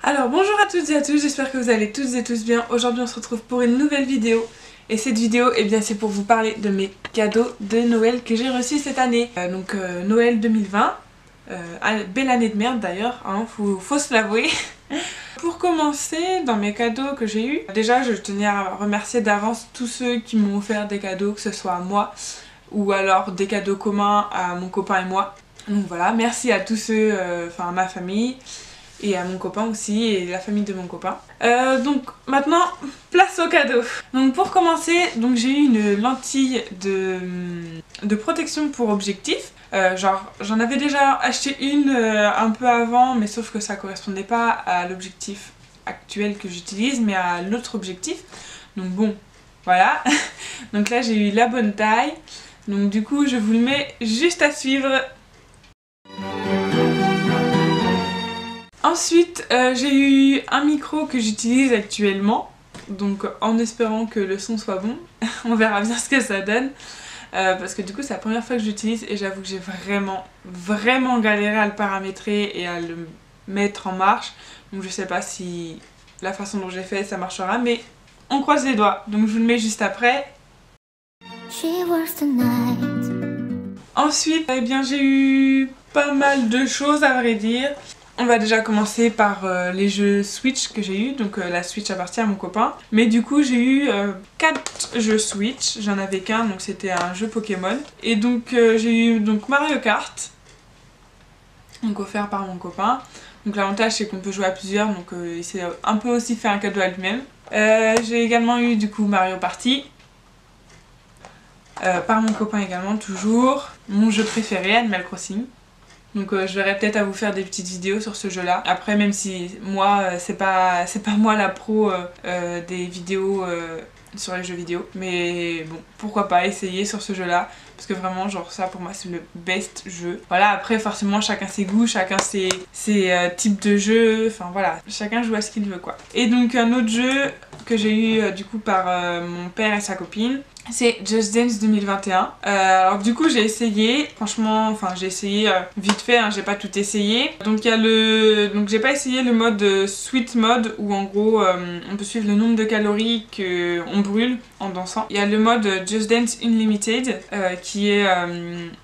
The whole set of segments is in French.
Alors bonjour à toutes et à tous, j'espère que vous allez toutes et tous bien. Aujourd'hui on se retrouve pour une nouvelle vidéo. Et cette vidéo, eh bien c'est pour vous parler de mes cadeaux de Noël que j'ai reçus cette année. Noël 2020. Belle année de merde d'ailleurs, hein, faut se l'avouer. Pour commencer, dans mes cadeaux que j'ai eu, déjà je tenais à remercier d'avance tous ceux qui m'ont offert des cadeaux, que ce soit à moi ou alors des cadeaux communs à mon copain et moi. Donc voilà, merci à tous ceux, à ma famille et à mon copain aussi et la famille de mon copain. Donc maintenant, place aux cadeaux. Donc pour commencer, j'ai eu une lentille de protection pour objectif. J'en avais déjà acheté une un peu avant, mais sauf que ça correspondait pas à l'objectif actuel que j'utilise, mais à l'autre objectif. Donc bon, voilà. Donc là j'ai eu la bonne taille. Donc du coup je vous le mets juste à suivre. Ensuite j'ai eu un micro que j'utilise actuellement. Donc en espérant que le son soit bon, on verra bien ce que ça donne. Parce que du coup c'est la première fois que j'utilise et j'avoue que j'ai vraiment galéré à le paramétrer et à le mettre en marche. Donc je sais pas si la façon dont j'ai fait ça marchera, mais on croise les doigts. Donc je vous le mets juste après. Ensuite j'ai eu pas mal de choses à vrai dire. On va déjà commencer par les jeux Switch que j'ai eu, donc la Switch appartient à mon copain. Mais du coup j'ai eu 4 jeux Switch, j'en avais qu'un, donc c'était un jeu Pokémon. Et donc j'ai eu Mario Kart, donc offert par mon copain. Donc l'avantage c'est qu'on peut jouer à plusieurs, donc il s'est un peu aussi fait un cadeau à lui-même. J'ai également eu du coup Mario Party, par mon copain également toujours. Mon jeu préféré, Animal Crossing. Donc je verrai peut-être à vous faire des petites vidéos sur ce jeu là. Après même si moi c'est pas moi la pro des vidéos sur les jeux vidéo. Mais bon, pourquoi pas essayer sur ce jeu là. Parce que vraiment genre ça pour moi c'est le best jeu. Voilà, après forcément chacun ses goûts, chacun ses types de jeux. Enfin voilà, chacun joue à ce qu'il veut quoi. Et donc un autre jeu que j'ai eu du coup par mon père et sa copine, c'est Just Dance 2021. Alors du coup j'ai essayé, franchement, j'ai essayé vite fait, hein, j'ai pas tout essayé. Donc j'ai pas essayé le mode sweet mode où en gros on peut suivre le nombre de calories qu'on brûle en dansant. Il y a le mode Just Dance Unlimited qui est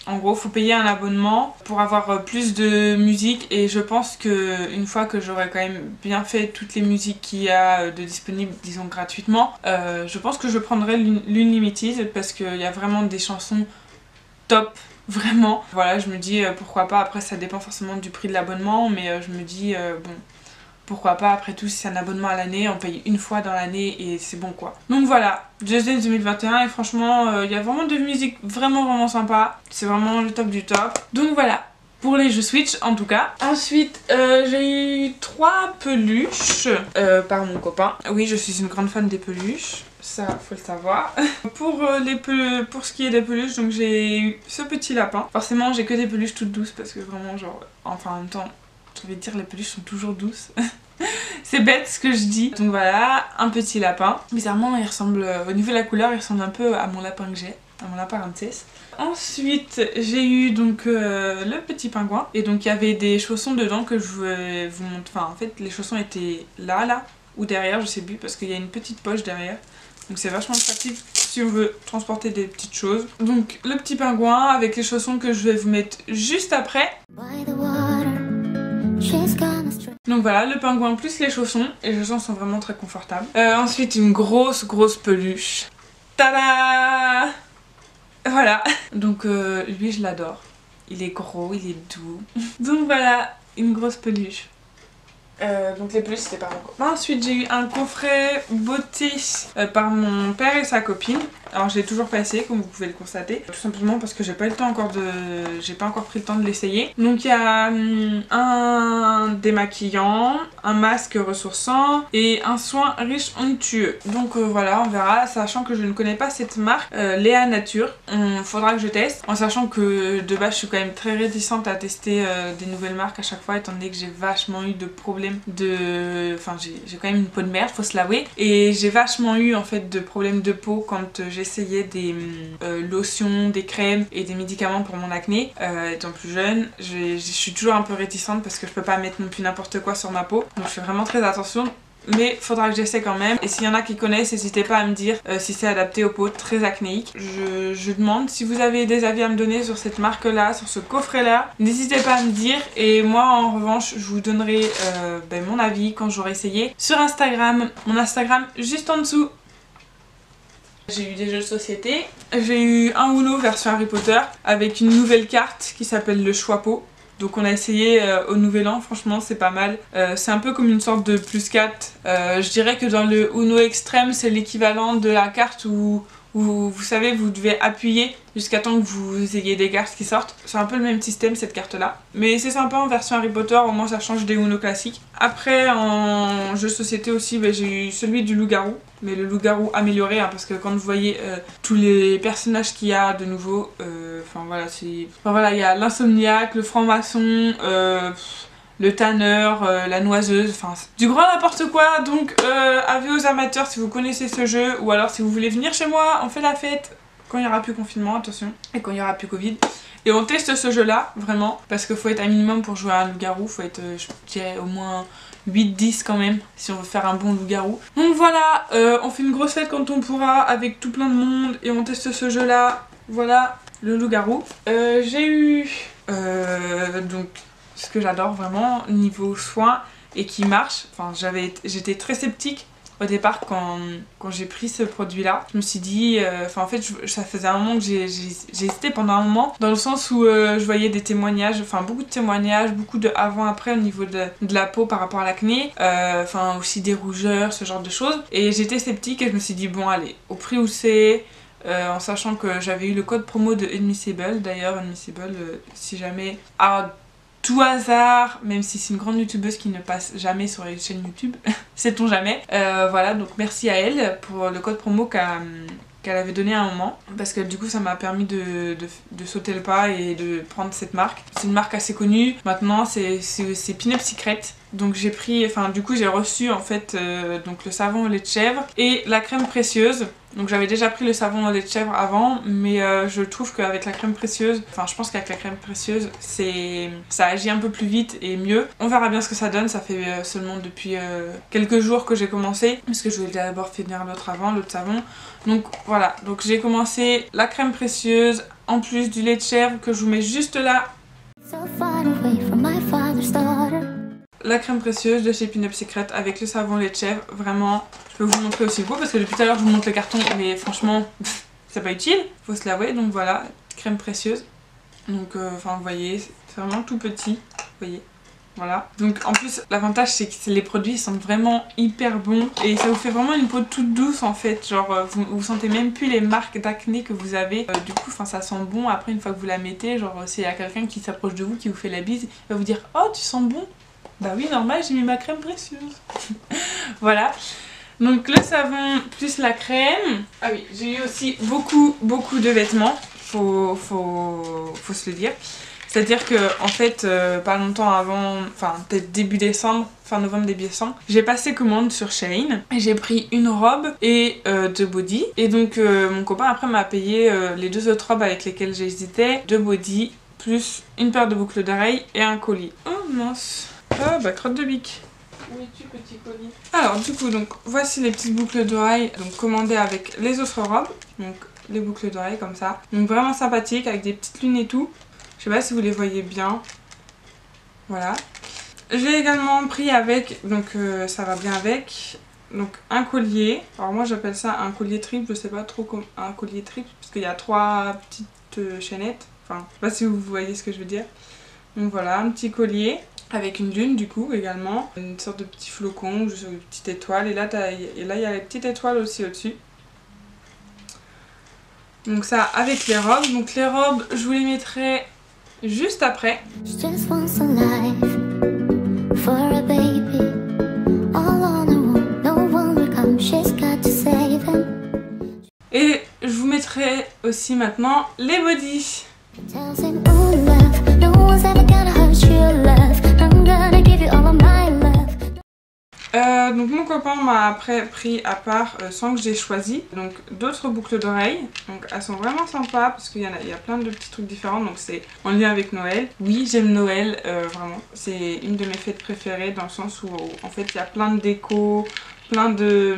en gros faut payer un abonnement pour avoir plus de musique et je pense que une fois que j'aurai quand même bien fait toutes les musiques qu'il y a de disponibles disons gratuitement, je pense que je prendrai l'Unlimited parce qu'il y a vraiment des chansons top, vraiment. Voilà, je me dis pourquoi pas, après ça dépend forcément du prix de l'abonnement, mais je me dis bon, pourquoi pas, après tout si c'est un abonnement à l'année, on paye une fois dans l'année et c'est bon quoi. Donc voilà, Just Dance 2021 et franchement il y a vraiment de musique vraiment sympa, c'est vraiment le top du top. Donc voilà, pour les jeux Switch en tout cas. Ensuite j'ai eu 3 peluches par mon copain. Oui, je suis une grande fan des peluches. Ça, faut le savoir. Pour ce qui est des peluches, donc j'ai eu ce petit lapin. Forcément, j'ai que des peluches toutes douces parce que vraiment, en même temps, je vais dire, les peluches sont toujours douces. C'est bête ce que je dis. Donc voilà, un petit lapin. Bizarrement, il ressemble, au niveau de la couleur, il ressemble un peu à mon lapin que j'ai, à mon lapin princesse. Ensuite, j'ai eu le petit pingouin. Et donc, il y avait des chaussons dedans que je vais vous montrer. Enfin, en fait, les chaussons étaient là, ou derrière, je sais plus, parce qu'il y a une petite poche derrière. Donc c'est vachement pratique si on veut transporter des petites choses. Donc le petit pingouin avec les chaussons que je vais vous mettre juste après. Donc voilà, le pingouin plus les chaussons. Et les chaussons sont vraiment très confortables. Ensuite une grosse peluche. Tada! Voilà. Donc lui je l'adore. Il est gros, il est doux. Donc voilà, une grosse peluche. Donc les peluches c'était par mon copain. Ensuite j'ai eu un coffret beauté par mon père et sa copine. Alors je l'ai toujours pas essayé comme vous pouvez le constater. Tout simplement parce que j'ai pas encore pris le temps de l'essayer. Donc il y a un démaquillant, un masque ressourçant et un soin riche onctueux. Donc voilà, on verra, sachant que je ne connais pas cette marque, Léa Nature. Faudra que je teste, en sachant que de base je suis quand même très réticente à tester des nouvelles marques à chaque fois étant donné que j'ai vachement eu de problèmes problèmes de... Enfin j'ai quand même une peau de merde, faut se l'avouer. Et j'ai vachement eu en fait de problèmes de peau quand j'essayais des lotions, des crèmes et des médicaments pour mon acné. Étant plus jeune, je suis toujours un peu réticente parce que je peux pas mettre non plus n'importe quoi sur ma peau. Donc je fais vraiment très attention. Mais faudra que j'essaie quand même. Et s'il y en a qui connaissent, n'hésitez pas à me dire si c'est adapté aux peaux très acnéiques. Je demande si vous avez des avis à me donner sur cette marque là, sur ce coffret là. N'hésitez pas à me dire. Et moi en revanche je vous donnerai mon avis quand j'aurai essayé sur Instagram. Mon Instagram juste en dessous. J'ai eu des jeux de société. J'ai eu un Uno version Harry Potter avec une nouvelle carte qui s'appelle le choix peau. Donc on a essayé au nouvel an, franchement c'est pas mal. C'est un peu comme une sorte de plus 4. Je dirais que dans le Uno extrême c'est l'équivalent de la carte où vous savez vous devez appuyer jusqu'à temps que vous ayez des cartes qui sortent. C'est un peu le même système cette carte là. Mais c'est sympa en version Harry Potter, au moins ça change des Uno classiques. Après en jeu de société aussi j'ai eu celui du loup-garou. Mais le loup-garou amélioré hein, parce que quand vous voyez tous les personnages qu'il y a de nouveau, enfin voilà, il y a l'insomniaque, le franc-maçon, le tanneur, la noiseuse, enfin du grand n'importe quoi. Donc avis aux amateurs si vous connaissez ce jeu ou alors si vous voulez venir chez moi, on fait la fête quand il n'y aura plus confinement, attention, et quand il n'y aura plus Covid. Et on teste ce jeu là, vraiment, parce qu'il faut être un minimum pour jouer à un loup-garou, faut être, je dirais, au moins 8-10 quand même, si on veut faire un bon loup-garou. Donc voilà, on fait une grosse fête quand on pourra, avec tout plein de monde, et on teste ce jeu là, voilà, le loup-garou. J'ai eu, donc, ce que j'adore vraiment, niveau soins, et qui marche, enfin j'étais très sceptique. Au départ quand j'ai pris ce produit là, je me suis dit, en fait ça faisait un moment que j'ai hésité pendant un moment, dans le sens où je voyais des témoignages, enfin beaucoup de témoignages, beaucoup de avant-après au niveau de la peau par rapport à l'acné, enfin aussi des rougeurs, ce genre de choses, et j'étais sceptique et je me suis dit bon allez, au prix où c'est, en sachant que j'avais eu le code promo de Admissible, d'ailleurs Admissible si jamais tout hasard, même si c'est une grande youtubeuse qui ne passe jamais sur les chaînes YouTube, sait-on jamais. Voilà, donc merci à elle pour le code promo qu'elle avait donné à un moment, parce que du coup ça m'a permis de sauter le pas et de prendre cette marque. C'est une marque assez connue, maintenant c'est Pin-Up Secret. Donc j'ai pris, enfin du coup j'ai reçu en fait donc le savon au lait de chèvre et la crème précieuse. Donc j'avais déjà pris le savon au lait de chèvre avant, mais je trouve qu'avec la crème précieuse, enfin je pense qu'avec la crème précieuse ça agit un peu plus vite et mieux. On verra bien ce que ça donne, ça fait seulement depuis quelques jours que j'ai commencé, parce que je voulais d'abord finir l'autre savon. Donc voilà, donc j'ai commencé la crème précieuse en plus du lait de chèvre que je vous mets juste là. La crème précieuse de chez Pin-Up Secret avec le savon lait de chèvre, vraiment, je peux vous montrer aussi le pot parce que depuis tout à l'heure je vous montre le carton mais franchement c'est pas utile, faut se l'avouer. Donc voilà, crème précieuse, donc enfin vous voyez c'est vraiment tout petit, vous voyez, voilà. Donc en plus l'avantage c'est que les produits sentent vraiment hyper bons et ça vous fait vraiment une peau toute douce en fait, genre vous sentez même plus les marques d'acné que vous avez, du coup enfin ça sent bon. Après une fois que vous la mettez, genre s'il y a quelqu'un qui s'approche de vous, qui vous fait la bise, il va vous dire oh tu sens bon. Bah oui, normal, j'ai mis ma crème précieuse. Voilà. Donc le savon plus la crème. Ah oui, j'ai eu aussi beaucoup de vêtements. Faut se le dire. C'est-à-dire que en fait, pas longtemps avant, enfin peut-être début décembre, fin novembre, début décembre, j'ai passé commande sur Shein. J'ai pris une robe et deux bodys. Et donc mon copain après m'a payé les deux autres robes avec lesquelles j'hésitais. Deux bodys, plus une paire de boucles d'oreilles et un collier. Oh mince. Ah bah crotte de bique. Où es-tu petit collier? Alors du coup donc voici les petites boucles d'oreilles donc commandées avec les autres robes. Donc les boucles d'oreilles comme ça. Donc vraiment sympathique avec des petites lunes et tout. Je sais pas si vous les voyez bien. Voilà. J'ai également pris avec, donc ça va bien avec, donc un collier. Alors moi j'appelle ça un collier triple, je sais pas trop comme un collier triple parce qu'il y a 3 petites chaînettes. Enfin je sais pas si vous voyez ce que je veux dire. Donc voilà, un petit collier. Avec une lune du coup également, une sorte de petit flocon, juste une petite étoile, et là il y a les petites étoiles aussi au-dessus. Donc ça avec les robes, donc les robes je vous les mettrai juste après. Et je vous mettrai aussi maintenant les bodys. Donc mon copain m'a après pris à part sans que j'ai choisi donc d'autres boucles d'oreilles. Donc elles sont vraiment sympas parce qu'il y a plein de petits trucs différents, donc c'est en lien avec Noël. Oui, j'aime Noël, vraiment. C'est une de mes fêtes préférées dans le sens où en fait il y a plein de déco, plein de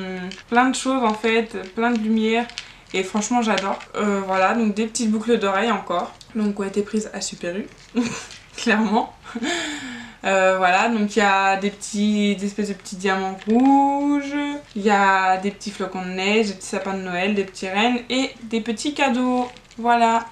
choses en fait, plein de lumière. Et franchement j'adore. Voilà, donc des petites boucles d'oreilles encore. Donc ont été prises à Super U, clairement. Voilà, donc il y a des espèces de petits diamants rouges, il y a des petits flocons de neige, des petits sapins de Noël, des petits rennes et des petits cadeaux. Voilà.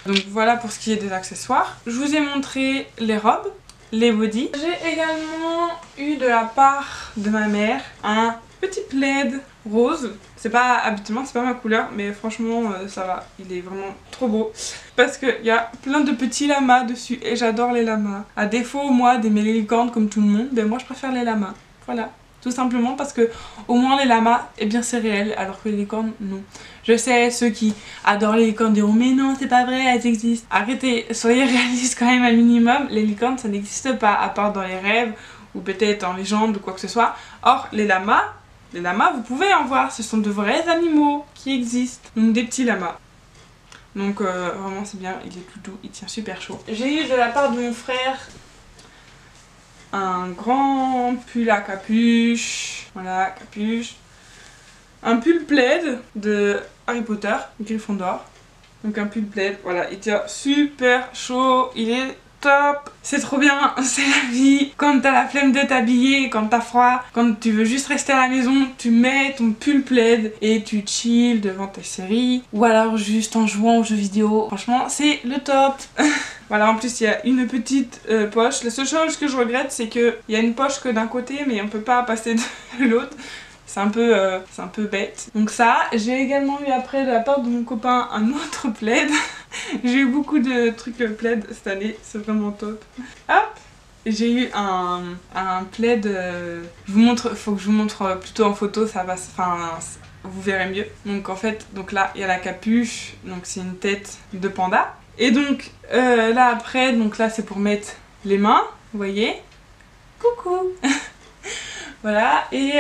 Donc voilà pour ce qui est des accessoires. Je vous ai montré les robes, les bodys. J'ai également eu de la part de ma mère un petit plaid rose. C'est pas habituellement, c'est pas ma couleur, mais franchement ça va, il est vraiment trop beau. Parce qu'il y a plein de petits lamas dessus et j'adore les lamas. À défaut moi d'aimer les licornes comme tout le monde, ben moi je préfère les lamas. Voilà, tout simplement parce que au moins les lamas, eh bien c'est réel, alors que les licornes, non. Je sais, ceux qui adorent les licornes diront mais non c'est pas vrai, elles existent. Arrêtez, soyez réalistes quand même un minimum, les licornes ça n'existe pas à part dans les rêves ou peut-être en légende ou quoi que ce soit. Or les lamas, vous pouvez en voir, ce sont de vrais animaux qui existent. Donc des petits lamas. Donc vraiment c'est bien, il est tout doux, il tient super chaud. J'ai eu de la part de mon frère un grand pull à capuche. Voilà, capuche. Un pull plaid de Harry Potter, Gryffondor. Donc un pull plaid, voilà, il tient super chaud, il est top, c'est trop bien, c'est la vie. Quand t'as la flemme de t'habiller, quand t'as froid, quand tu veux juste rester à la maison, tu mets ton pull plaid et tu chill devant tes séries ou alors juste en jouant aux jeux vidéo. Franchement c'est le top. Voilà, en plus il y a une petite poche. La seule chose que je regrette c'est qu'il y a une poche que d'un côté mais on peut pas passer de l'autre. C'est un peu bête. Donc ça, j'ai également eu après de la part de mon copain un autre plaid. J'ai eu beaucoup de trucs plaid cette année, c'est vraiment top. Hop, j'ai eu un plaid, je vous montre, faut que je vous montre plutôt en photo, ça va, enfin vous verrez mieux. Donc en fait, donc là il y a la capuche, donc c'est une tête de panda. Et donc là après, donc là c'est pour mettre les mains, vous voyez. Coucou. Voilà, et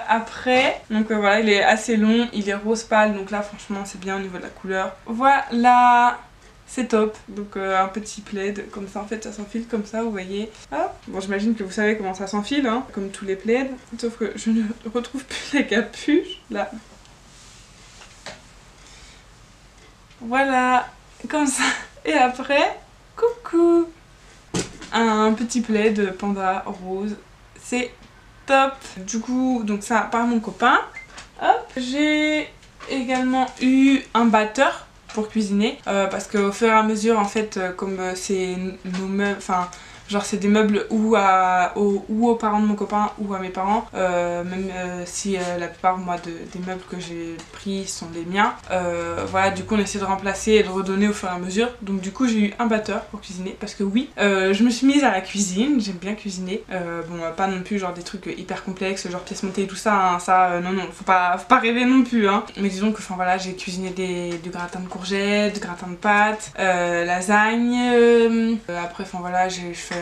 après, donc voilà, il est assez long, il est rose pâle, donc là franchement c'est bien au niveau de la couleur. Voilà, c'est top. Donc un petit plaid, comme ça en fait ça s'enfile comme ça, vous voyez. Hop. Bon, j'imagine que vous savez comment ça s'enfile, hein, comme tous les plaids, sauf que je ne retrouve plus la capuche, là. Voilà, comme ça. Et après, coucou, un petit plaid panda rose, c'est top. Du coup, donc ça par mon copain. Hop. J'ai également eu un batteur pour cuisiner parce qu'au fur et à mesure en fait comme c'est nos meubles, enfin genre c'est des meubles ou aux parents de mon copain ou à mes parents, même si la plupart moi des meubles que j'ai pris sont les miens, voilà, du coup on essaie de remplacer et de redonner au fur et à mesure. Donc du coup j'ai eu un batteur pour cuisiner parce que oui, je me suis mise à la cuisine, j'aime bien cuisiner, bon pas non plus genre des trucs hyper complexes genre pièces montées et tout ça, hein, ça non faut pas rêver non plus, hein. Mais disons que enfin voilà, j'ai cuisiné du gratin de courgettes, du gratin de pâtes, lasagne, après enfin voilà je fais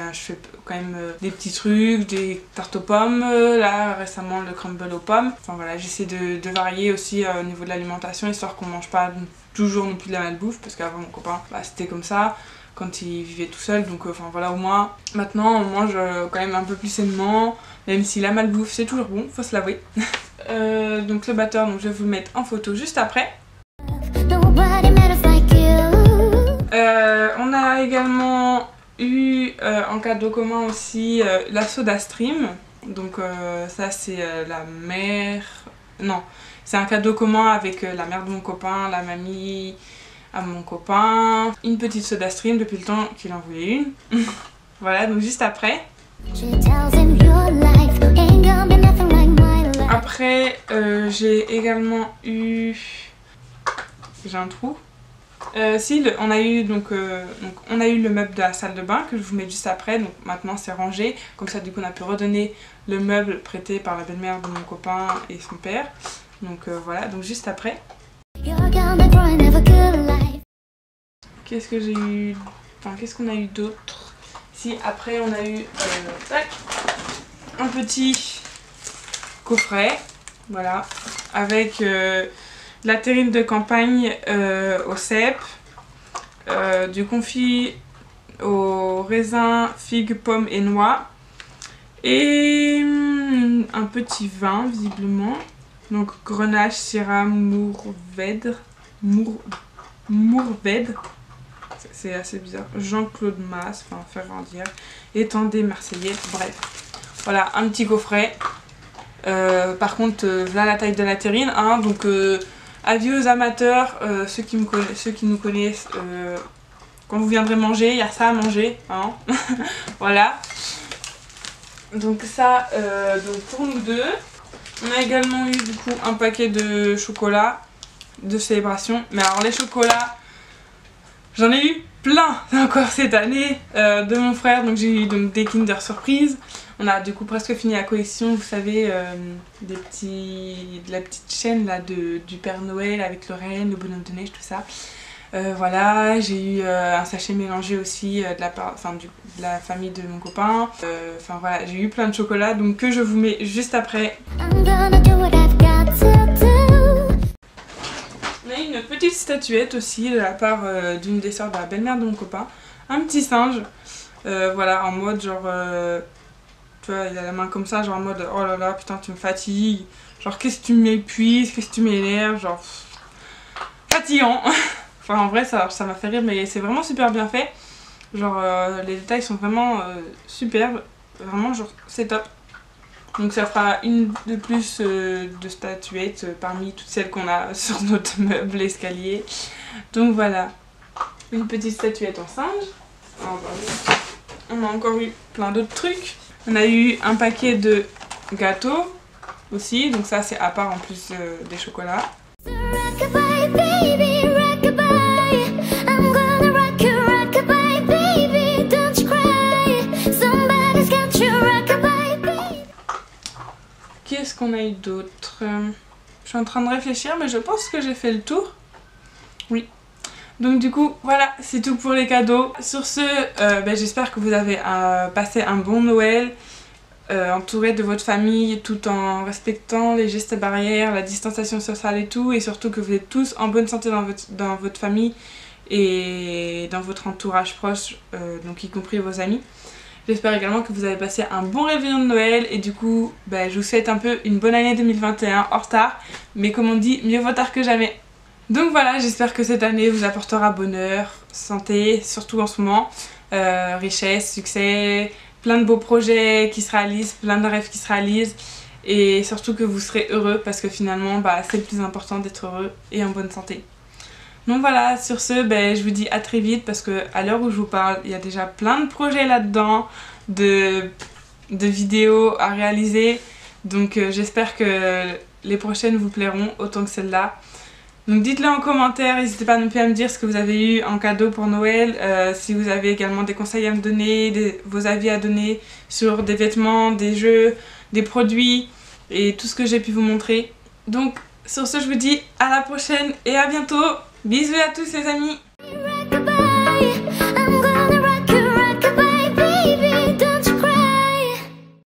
quand même des petits trucs, des tartes aux pommes, là récemment le crumble aux pommes. Enfin voilà, j'essaie de varier aussi au niveau de l'alimentation, histoire qu'on mange pas toujours non plus de la malbouffe, parce qu'avant mon copain bah, c'était comme ça quand il vivait tout seul, donc enfin voilà, au moins maintenant on mange quand même un peu plus sainement, même si la malbouffe c'est toujours bon, faut se l'avouer. Donc le batteur, donc je vais vous le mettre en photo juste après. On a également eu en cadeau commun aussi la Soda Stream. Donc ça c'est la mère... Non, c'est un cadeau commun avec la mère de mon copain, la mamie à mon copain. Une petite Soda Stream depuis le temps qu'il en voulait une. Voilà, donc juste après. Après j'ai également eu... J'ai un trou. Si, on a eu on a eu le meuble de la salle de bain que je vous mets juste après, donc maintenant c'est rangé, comme ça du coup on a pu redonner le meuble prêté par la belle-mère de mon copain et son père, donc voilà, donc juste après. Qu'est-ce que j'ai eu, enfin qu'est-ce qu'on a eu d'autre? Si, après on a eu, tac, un petit coffret, voilà, avec la terrine de campagne au cèpe, du confit aux raisins, figues, pommes et noix, et un petit vin visiblement, donc Grenache, Syrah, Mourvèdre, c'est assez bizarre, Jean-Claude Masse, enfin faire dire, étendez Marseillais, bref. Voilà, un petit coffret. Par contre, voilà la taille de la terrine, hein, donc avis aux amateurs, ceux qui nous connaissent, quand vous viendrez manger, il y a ça à manger, hein. Voilà. Donc ça, donc pour nous deux. On a également eu du coup un paquet de chocolat de célébration. Mais alors les chocolats, j'en ai eu plein encore cette année de mon frère. Donc j'ai eu donc des Kinder Surprise. On a du coup presque fini la collection, vous savez, de la petite chaîne là du Père Noël avec le renne, le bonhomme de neige, tout ça. Voilà, j'ai eu un sachet mélangé aussi de la famille de mon copain. Enfin voilà, j'ai eu plein de chocolats donc que je vous mets juste après. On a une petite statuette aussi de la part d'une des sœurs de la belle-mère de mon copain. Un petit singe, voilà, en mode genre... tu vois, il a la main comme ça, genre en mode oh là là, putain, tu me fatigues. Genre, qu'est-ce que tu m'épuises, qu'est-ce que tu m'énerves, genre... fatigant. Enfin, en vrai, ça m'a fait rire, mais c'est vraiment super bien fait. Genre, les détails sont vraiment superbes. Vraiment, genre, c'est top. Donc ça fera une de plus de statuettes parmi toutes celles qu'on a sur notre meuble escalier. Donc voilà, une petite statuette en singe. On a encore eu plein d'autres trucs. On a eu un paquet de gâteaux aussi, donc ça c'est à part en plus des chocolats. Qu'est-ce qu'on a eu d'autre? Je suis en train de réfléchir, mais je pense que j'ai fait le tour. Oui. Donc du coup, voilà, c'est tout pour les cadeaux. Sur ce, j'espère que vous avez passé un bon Noël, entouré de votre famille, tout en respectant les gestes barrières, la distanciation sociale et tout, et surtout que vous êtes tous en bonne santé dans votre famille et dans votre entourage proche, donc y compris vos amis. J'espère également que vous avez passé un bon réveillon de Noël et du coup, je vous souhaite un peu une bonne année 2021 en retard, mais comme on dit, mieux vaut tard que jamais. Donc voilà, j'espère que cette année vous apportera bonheur, santé, surtout en ce moment, richesse, succès, plein de beaux projets qui se réalisent, plein de rêves qui se réalisent et surtout que vous serez heureux parce que finalement, c'est le plus important d'être heureux et en bonne santé. Donc voilà, sur ce, je vous dis à très vite parce que à l'heure où je vous parle, il y a déjà plein de projets là-dedans, de vidéos à réaliser. Donc j'espère que les prochaines vous plairont autant que celle-là. Donc dites-le en commentaire, n'hésitez pas non plus à me dire ce que vous avez eu en cadeau pour Noël, si vous avez également des conseils à me donner, vos avis à donner sur des vêtements, des jeux, des produits et tout ce que j'ai pu vous montrer. Donc sur ce, je vous dis à la prochaine et à bientôt. Bisous à tous les amis.